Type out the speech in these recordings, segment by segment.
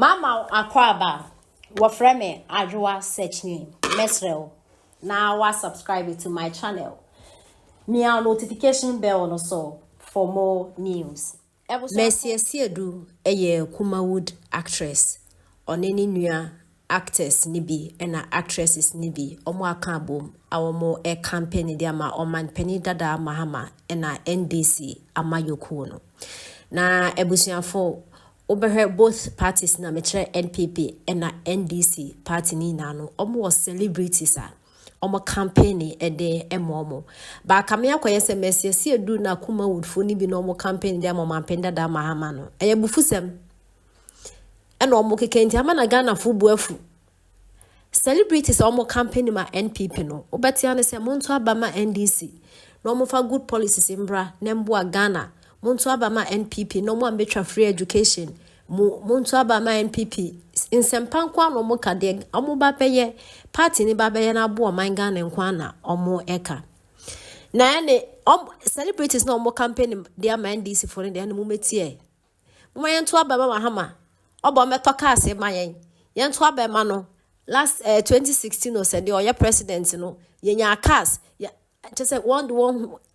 Mama Akwaba, wafrɛ me Adwoa search name. Mesrel. Now wa subscribe to my channel. Mia notification bell no so for more news. Mercy Asiedu, Kumawood actress. Oneni nua actors nibi ena actresses nibi. Omo akabom awomo campaign di ama oman penny dada mahama ena NDC ama yokuno. Na ebusiafo Oberhe both parties na metre NPP and na NDC party ni nano omo celebrities omo campaign ede emomo ba kamea kwaye se Mercy Asiedu na Kumawood fo ni bi no omo campaign de amama penda da mahama no eye bufusem ena omo kekenti ama na Ghana fo buafu celebrities omo campaign ma NPP no obetia ne se monto abama NDC no omo fa good policies mbra nembo Ghana Muntu abama NPP no mo ambetwa free education muntu abama NPP insempankwa no mo kade omo ba peye party ni ba peye na abo man Ghana nkwa na omo eka na ene celebrities no omo campaign dia ma NDC for the mo metie mo yentu abama mahama obo meto case mayen yentu abama no last 2016 no said the president no yenya case just one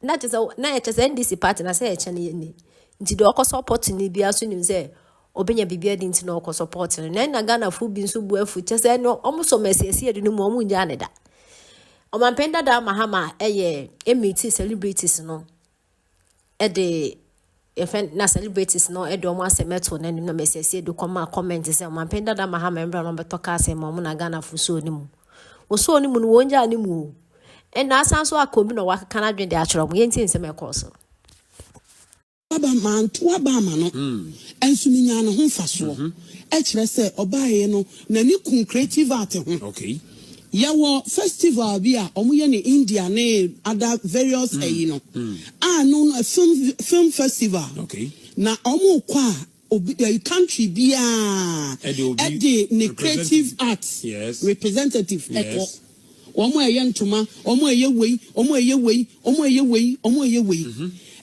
not just NDC party na say echene ni nti de okọ support ni bia so nim say obenya bibia di nti na okọ support na Ghana fu bi nso bu afu just no omuso Mercy Asiedu ni mu omu nya ne da omampenda da mahama emiti celebrities no de na celebrities no de omo asemeto na nim na Mercy Asiedu comment say omampenda da mahama embra no betoka asem omo na Ghana fu so ni mu wo so ni mu no wonja ni mu and na sanso akobi no waka kana dwen de achoro mo yenti nsem ekoso baba man to abama no enso minya no ho faso e kire se obaye no nani kun creative art ho okay yawo festival bia omoye ne India ne other various no no film festival okay na omo kwa country bia e ne creative arts yes representative yes. Omo eye ntoma omo eye wei omo eye wei omo eye wei omo eye wei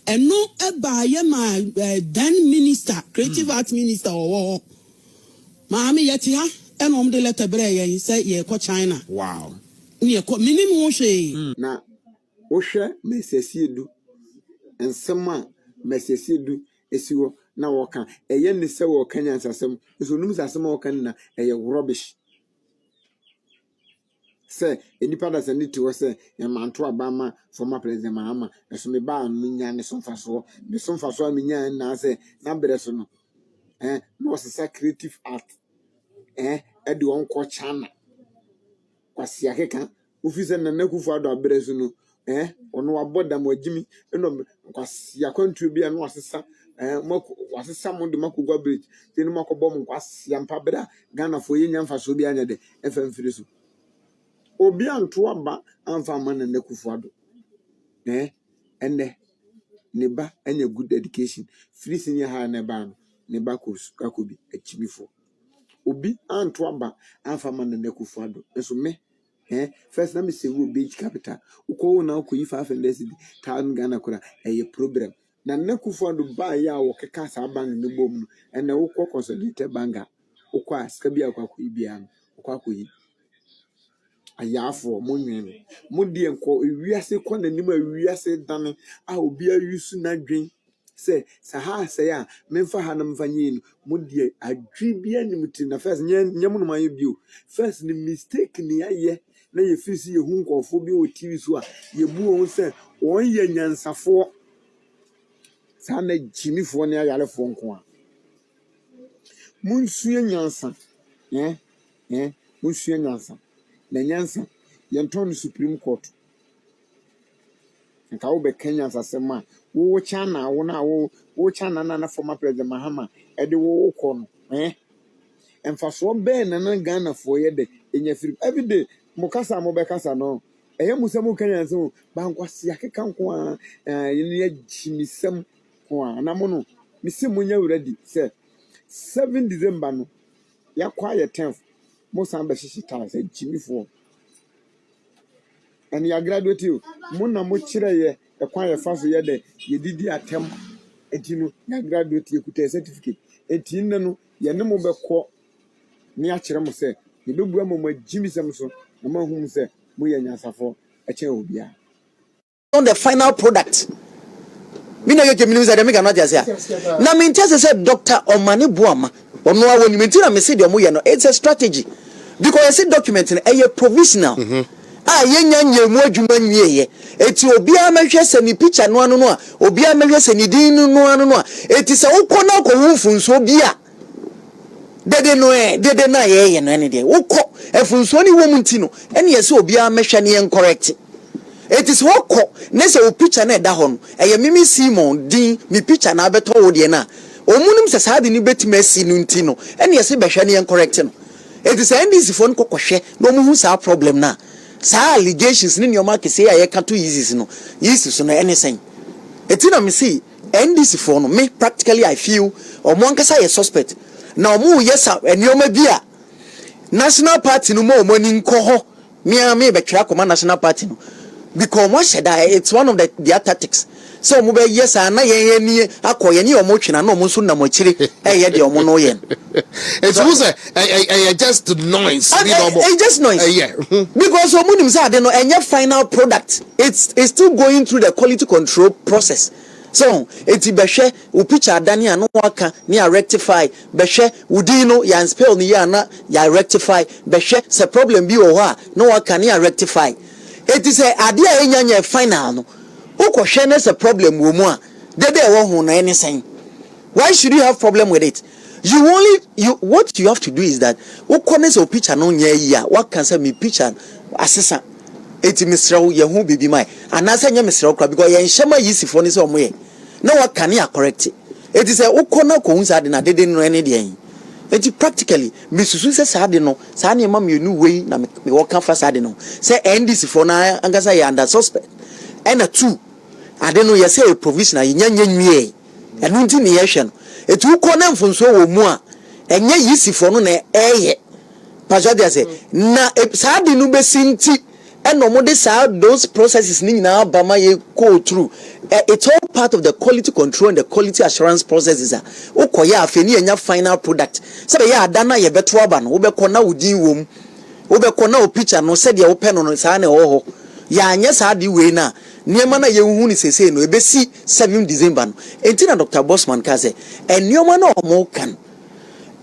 eno eba ye ma then minister creative art minister owo maami yeti ha eno om de letter bre ye say ye ko China wow ni ye ko minim wo hwe na wo hwe Mercy Asiedu ensema Mercy Asiedu esiwo na wo kan eye ne se wo kan yansasem so num sasem wo kan na eye rubbish say enipa da send to say manto abama former president Mahama eso me ba nya ne somfaso me somfaso nya na say na breso no no was creative art e de won ko China kwasi akeka ofise na nakufu ado abreso no ono waboda mo agimi eno kwasi akwantu bia no wasesa wasesa mo de makogwa bridge teni makobo mo kwasi ampa bra Ghana fo yenya mfaso bia nya de efamfiri so obi anto aba amfa man na kufu ado ene ne ba anya good education free senior high na ba no ne ba kobi achimifo obi anto aba amfa man na kufu ado eso me first na me say we beach capital uko na uko yi 500 town Ghana kura problem na kufu ado ba ya wo keka sa ban ne bom no ene uko consolidate banga uko aska bia akwa bia no uko akoyi ayafo monwen mo de enko wiase ko nanim wiase dan a obi ayusu na dwen se saha se ya memfa ha na mfa nyin mo de adwi bia nimti na first nyam no maye bio first ni mistake ni aye na ye fisi ye hu nkofo bi o TV so a ye bu won se won ye nyansafo sa na jimifo ne ayalefo nko a munsuye nyansa munsuye nyansa na nyansa yenton Supreme Court nka wo be Kenya sasema wo China wo na wo China na former president Mahama e de wo ko no emfaso be na Ghana fo ye de enya free everyday mukasa mo be kasa no eye musem Kenya so bankwase akeka nko a ye chimisem ko a na mo no misim nya ready say 7 December no yakwa ye 10th mo san be shishita say chimifo and you graduate you muna mo kire ye ekwan ye fa so ye de ye didi atem etinu ya graduate ye kuta certificate etin no ye ne mo be ko ni akyerɛ mo sɛ yɛbɛbua mo agyimisɛm so na mahum sɛ moyɛ nyansafo ɛkyɛn obia on the final product. Me no yeke minimum say dem cannot just say. Na me tell say Dr. Omani Boama ono a woni me tina me say dem ye no it's a strategy because you see document no e provisional. Ah yenya nyemu adwuma nwie ye. Eti obi a mehwe se ni picture no ano no a obi a mehwe se ni din no ano no a eti se ukona ko hunfunso obi a dede na ye no ene de ukọ efunso ni wo munti no ene ye se obi a mehwe ne correct. It is woko nese o picture na da hon eye mimi Simon din mi picture na beto wo de na omunum se saade ni betima si no nti no ene ye se behwe ne correct no it is NDC phone kokohwe no mu hu sa problem na sa allegations ni nyoma kese ya ye kato yeses no yeses no ene sen etina me see NDC phone no me practically I feel omo ankasa ye suspect na omo yesa enioma bia national party no mo ni nko ho me betwa koma national party no because what said it's one of their tactics. So mube yes na ye akoye ni omo twena na omo so na mo chire ye de omo no ye. It's just noise. It's just noise. Yeah. Because omo nim say ade no enye final product. It's still going through the quality control process. So eti behwe u picture adani anu aka ni a rectify behwe udino ya spell ni ya na ya rectify behwe se problem bi o ho a no aka ni a rectify. It is a idea enya final no. Uko share is a problem wo mu a dede wo ho na anything. Why should you have problem with it? What you have to do is that uko ne so picture no nya yi a what can say me picture asesa eti misrawo ye hu bibi mai anasa nya misrawo kra because ye nhema yisifo ne so mo ye na what can ya correct it is a uko na ko hu sa de na dede no ene de yin. Eti practically misusu se saade no saa ne ma mienu wei na me woka fa saade no se NDC for na angasa ya under suspect and a two ade no ye say provisional ye nyanya nwie enu nti ne ye hwe no eti uko na mfunso wo mu a enye yisifo no na eye pajade say na saade no besinti eno mo de sa those processes ni na bama ye go through it's all part of the quality control and the quality assurance processes a ukoya afeni enya final product sabe ya adana ye beto aba no wo be kona udin wom wo be kona o picture no said ye wo pe no sa na ho ya anya sa de we na niema na ye hu ni sese no ebesi 7 December no entina Dr. Bosman ka say enioma na omo kan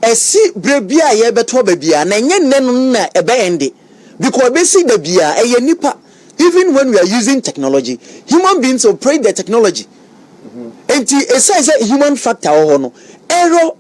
esi brebia ye beto ba bia na enye nne no na ebe ende because basic the bia eye nipa even when we are using technology human beings operate the technology and it says a human factor or no error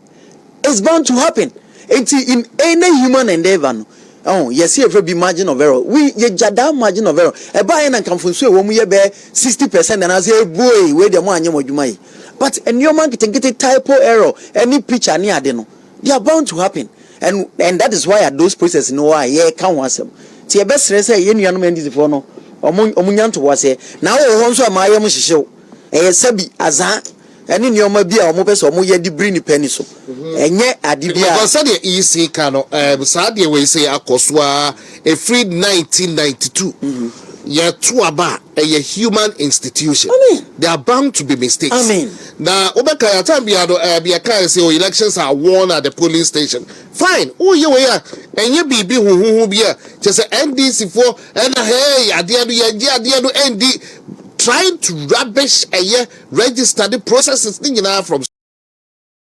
is bound to happen and in any human endeavor no oh yes every be margin of error we ye jada margin of error e ba yen kan funso e wo mu ye be 60% and I say boy we dem anya modwuma yi but a human get typo error any picture ni ade no they are bound to happen and that is why at those processes no why ye kan wasem ti e be sere say ye nuanom NDC for no omunyanto wase na wo ho nso amaye mo hyehyew sabi azan eni nioma bi a omo pese omo ye di bri ni pani so enye ade bia because say the EC ka no sa de we say akoso a free 1992 ye to aba a human institution. They are bound to be mistakes. Now obeka ya time bia do bia kan say elections are won at the polling station. Fine. Oh ye we ya enye bibi hu bia just NDC for and hey ade do ND trying to rubbish a registered processes from